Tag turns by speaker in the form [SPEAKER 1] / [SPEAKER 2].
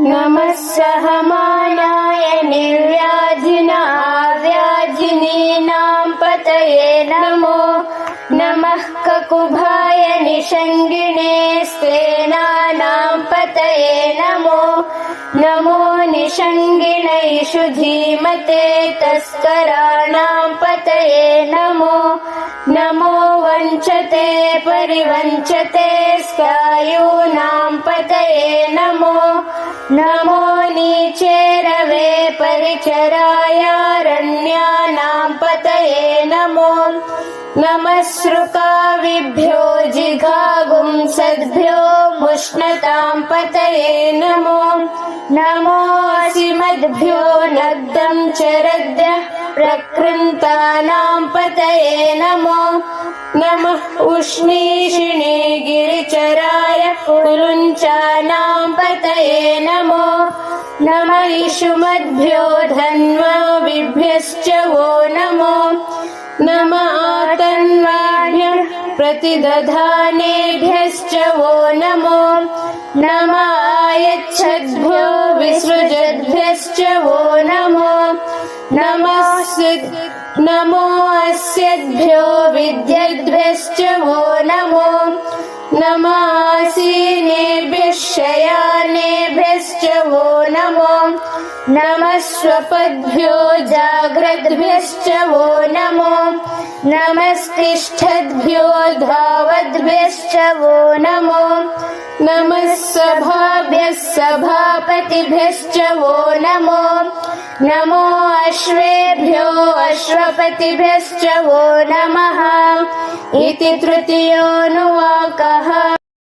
[SPEAKER 1] नमः सहमानाय निर्व्याधिनाव्याधिनीनां पतये नमो नमः ककुभाय निषङ्गिणे स्तेनानां पतये नमो नमो निषङ्गिणैषु धीमते तस्कराणां पतये नमो नमो वञ्चते परिवञ्चते स्कायूनां पतये नमो नमो नीचेरवे परिचरायारण्यानां पतये नमो नमः सृकाविभ्यो जिघागुंसद्भ्यो मुष्णतां पतये नमो नमो असिमद्भ्यो नग्धं चरद्भ्यः प्रकृन्तानां पतये नमो नमः उष्णीषिणे गिरिचराय कुरुञ्चानां पतये नमो नमः इषुमद्भ्यो धन्वाविभ्यश्च वो नमो नमः आतन्वाभ्यः प्रतिदधानेभ्यश्च वो नमो नमः आयच्छद्भ्यो विसृजद्भ्यश्च वो नमो नमो अस्यद्भ्यो विद्यद्भ्यश्च वो नमो नमः आसीनेभ्यः शयानेभ्यश्च वो नमो नमः स्वपद्भ्यो जाग्रद्भ्यश्च वो नमो नमस्तिष्ठद्भ्यो धावद्भ्यश्च वो नमो नमः सभाभ्यः सभापतिभ्यश्च वो नमो नमो अश्वेभ्यो अश्वपतिभ्यश्च वो नमः इति तृतीयोऽनुवाकः।